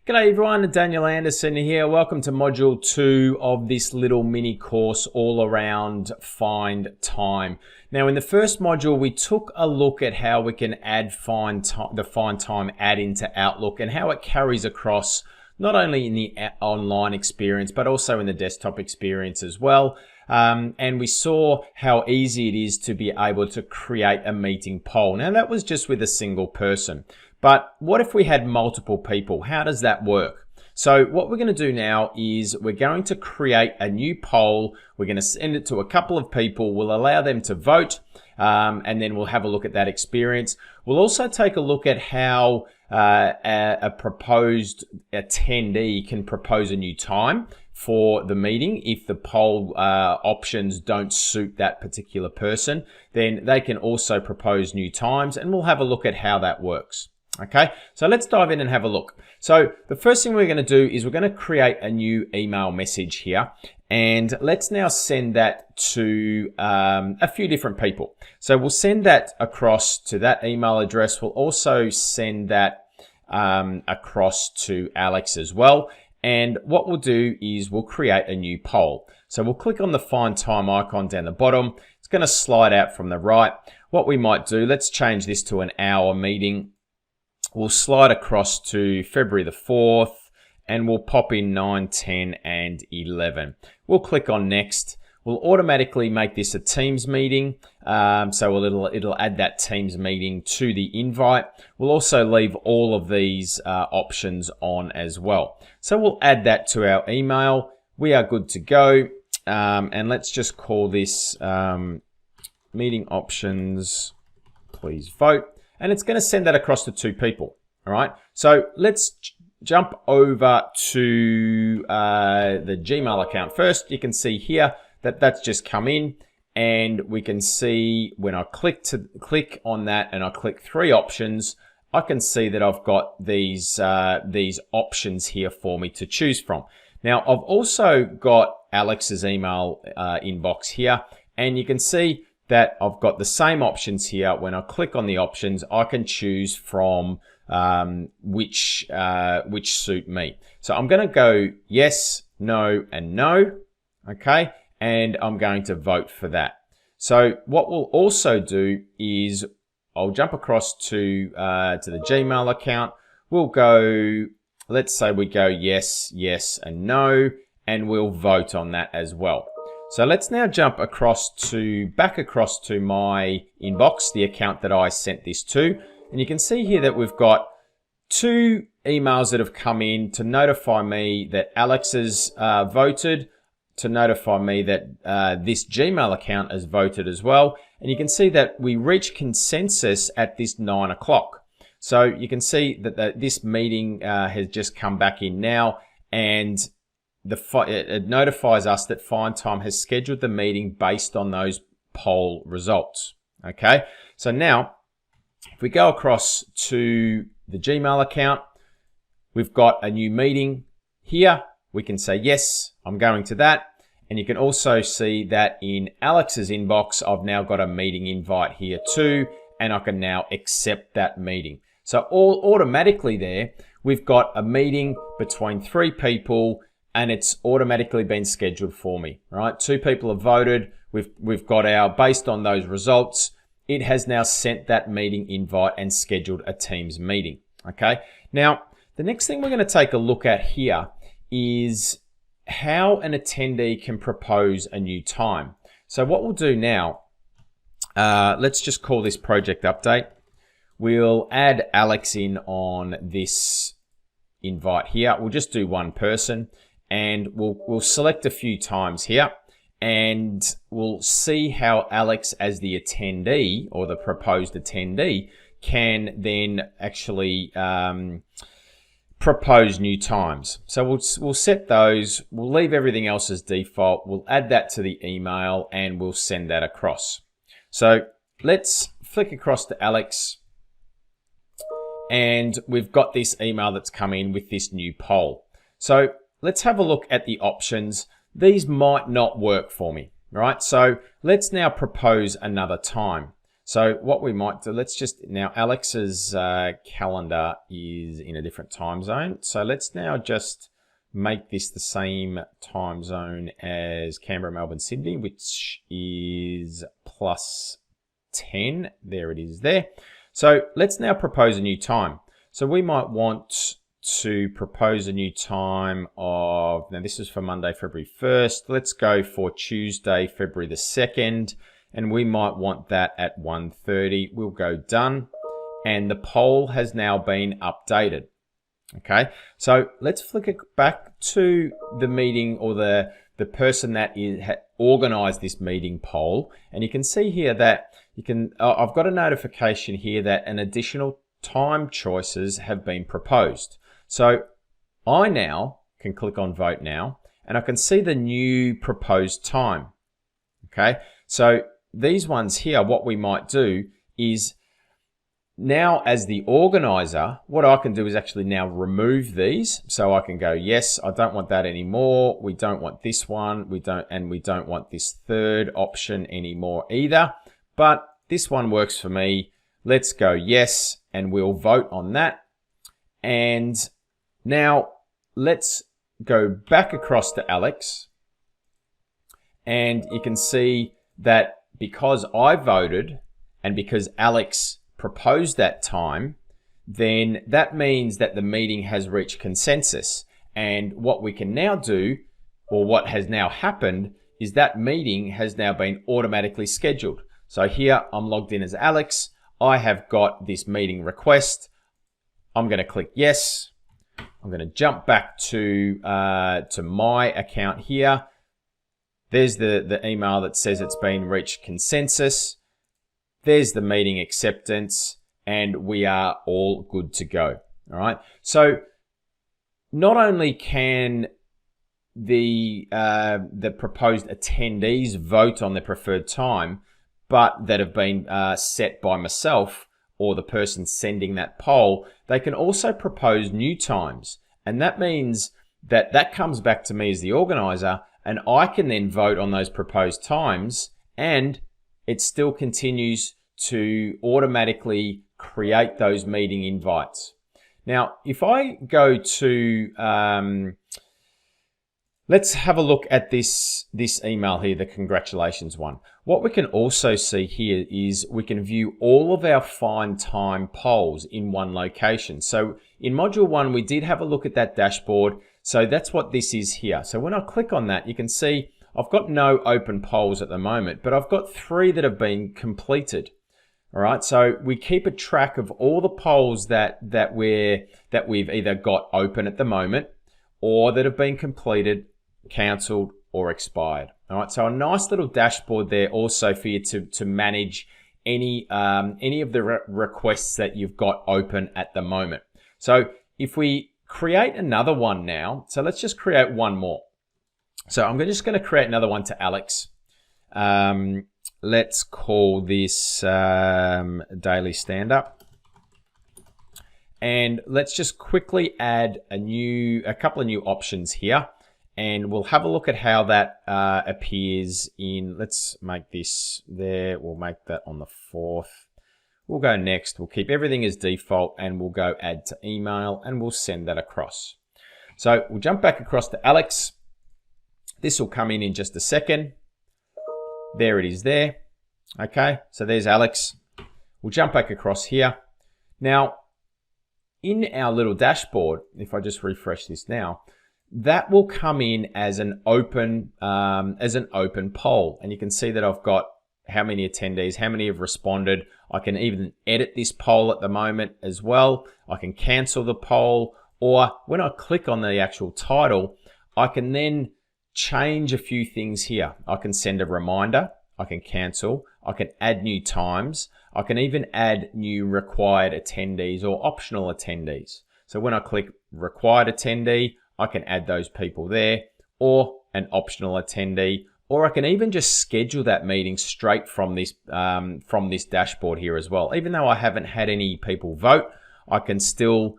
G'day everyone, Daniel Anderson here. Welcome to module 2 of this little mini course all around Find Time. Now in the first module we took a look at how we can add the Find Time add into Outlook and how it carries across not only in the online experience but also in the desktop experience as well. And we saw how easy it is to be able to create a meeting poll. Now that was just with a single person. But what if we had multiple people? How does that work? So what we're going to do now is we're going to create a new poll. We're going to send it to a couple of people. We'll allow them to vote, and then we'll have a look at that experience. We'll also take a look at how a proposed attendee can propose a new time for the meeting. If the poll options don't suit that particular person, then they can also propose new times, and we'll have a look at how that works. Okay, so let's dive in and have a look. So the first thing we're going to do is we're going to create a new email message here, and let's now send that to a few different people. So we'll send that across to that email address. We'll also send that across to Alex as well. And what we'll do is we'll create a new poll. So we'll click on the Find Time icon down the bottom. It's going to slide out from the right. What we might do, let's change this to an hour meeting. We'll slide across to February the 4th and we'll pop in 9, 10 and 11. We'll click on next. We'll automatically make this a Teams meeting. So it'll add that Teams meeting to the invite. We'll also leave all of these options on as well. So we'll add that to our email. We are good to go. And let's just call this meeting options, please vote. And it's going to send that across to 2 people. All right. So let's jump over to the Gmail account first. You can see here that that's just come in, and we can see when I click on that and I click 3 options, I can see that I've got these options here for me to choose from. Now I've also got Alex's email inbox here, and you can see that I've got the same options here. When I click on the options, I can choose from which suit me. So I'm going to go yes, no, and no. Okay, and I'm going to vote for that. So what we'll also do is I'll jump across to the Gmail account. We'll go, let's say we go yes, yes, and no, and we'll vote on that as well. So let's now jump back across to my inbox, the account that I sent this to. And you can see here that we've got 2 emails that have come in to notify me that Alex has voted, to notify me that this Gmail account has voted as well. And you can see that we reached consensus at this 9 o'clock. So you can see that this meeting has just come back in now, and it notifies us that Find Time has scheduled the meeting based on those poll results. Okay, so now if we go across to the Gmail account, we've got a new meeting here. We can say yes, I'm going to that. And you can also see that in Alex's inbox, I've now got a meeting invite here too, and I can now accept that meeting. So all automatically there, we've got a meeting between 3 people, and it's automatically been scheduled for me, right? 2 people have voted. We've got based on those results, it has now sent that meeting invite and scheduled a Teams meeting, okay? Now, the next thing we're going to take a look at here is how an attendee can propose a new time. So what we'll do now, let's just call this project update. We'll add Alex in on this invite here. We'll just do 1 person. And we'll select a few times here, and we'll see how Alex as the attendee or the proposed attendee can then actually propose new times. So we'll set those, we'll leave everything else as default, we'll add that to the email, and we'll send that across. So let's flick across to Alex, and we've got this email that's come in with this new poll. So let's have a look at the options. These might not work for me, right? So let's now propose another time. So what we might do, now Alex's calendar is in a different time zone. So let's now just make this the same time zone as Canberra, Melbourne, Sydney, which is +10. There it is there. So let's now propose a new time. So we might want to propose a new time of, now this is for Monday, February 1st. Let's go for Tuesday, February the 2nd. And we might want that at 1:30. We'll go done. And the poll has now been updated. Okay, so let's flick it back to the meeting or the person that organized this meeting poll. And you can see here that I've got a notification here that an additional time choices have been proposed. So I now can click on vote now and I can see the new proposed time. Okay, so these ones here, what we might do is now as the organizer, what I can do is actually now remove these. So I can go, yes, I don't want that anymore. We don't want this one. We don't want this third option anymore either. But this one works for me. Let's go yes, and we'll vote on that. And now let's go back across to Alex. And you can see that because I voted and because Alex proposed that time, then that means that the meeting has reached consensus. And what we can now do, or what has now happened, is that meeting has now been automatically scheduled. So here I'm logged in as Alex. I have got this meeting request. I'm going to click yes. I'm going to jump back to my account here. There's the email that says it's been reached consensus. There's the meeting acceptance, and we are all good to go. All right. So not only can the proposed attendees vote on their preferred time, but that have been set by myself or the person sending that poll, they can also propose new times. And that means that comes back to me as the organizer, and I can then vote on those proposed times, and it still continues to automatically create those meeting invites. Now, if I go to, let's have a look at this email here, the congratulations one. What we can also see here is we can view all of our find time polls in one location. So in module 1, we did have a look at that dashboard. So that's what this is here. So when I click on that, you can see I've got no open polls at the moment, but I've got 3 that have been completed. All right, so we keep a track of all the polls that we've either got open at the moment or that have been completed, cancelled, or expired. All right, so a nice little dashboard there also for you to manage any of the requests that you've got open at the moment. So if we create another one now, so let's just create one more. So I'm just going to create another one to Alex. Let's call this Daily Stand-Up. And let's just quickly add a couple of new options here. And we'll have a look at how that appears in, let's make this there. We'll make that on the 4th. We'll go next. We'll keep everything as default and we'll go add to email and we'll send that across. So we'll jump back across to Alex. This will come in just a second. There it is there. Okay, so there's Alex. We'll jump back across here. Now, in our little dashboard, if I just refresh this now, that will come in as an open poll. And you can see that I've got how many attendees, how many have responded. I can even edit this poll at the moment as well. I can cancel the poll, or when I click on the actual title, I can then change a few things here. I can send a reminder, I can cancel, I can add new times, I can even add new required attendees or optional attendees. So when I click required attendee, I can add those people there, or an optional attendee, or I can even just schedule that meeting straight from this dashboard here as well. Even though I haven't had any people vote, I can still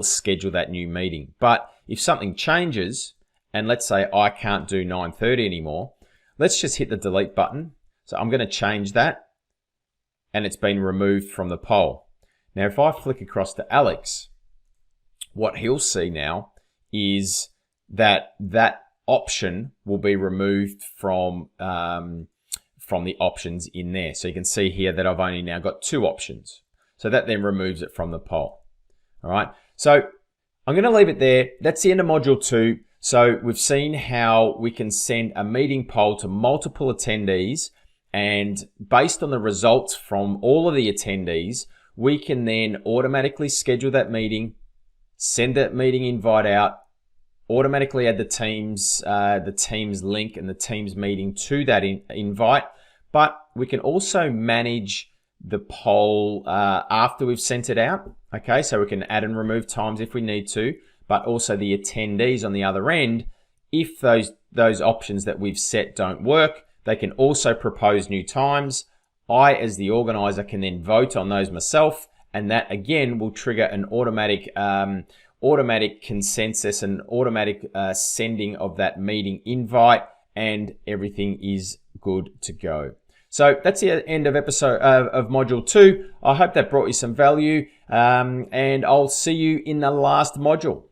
schedule that new meeting. But if something changes, and let's say I can't do 9:30 anymore, let's just hit the delete button. So I'm going to change that, and it's been removed from the poll. Now, if I flick across to Alex, what he'll see now is that that option will be removed from the options in there. So you can see here that I've only now got 2 options. So that then removes it from the poll. All right. So I'm going to leave it there. That's the end of module 2. So we've seen how we can send a meeting poll to multiple attendees, and based on the results from all of the attendees, we can then automatically schedule that meeting, send that meeting invite out, automatically add the Teams link and the Teams meeting to that invite. But we can also manage the poll after we've sent it out. Okay, so we can add and remove times if we need to, but also the attendees on the other end, if those options that we've set don't work, they can also propose new times. I, as the organizer, can then vote on those myself, and that again will trigger an automatic consensus and automatic sending of that meeting invite, and everything is good to go. So that's the end of module 2. I hope that brought you some value, and I'll see you in the last module.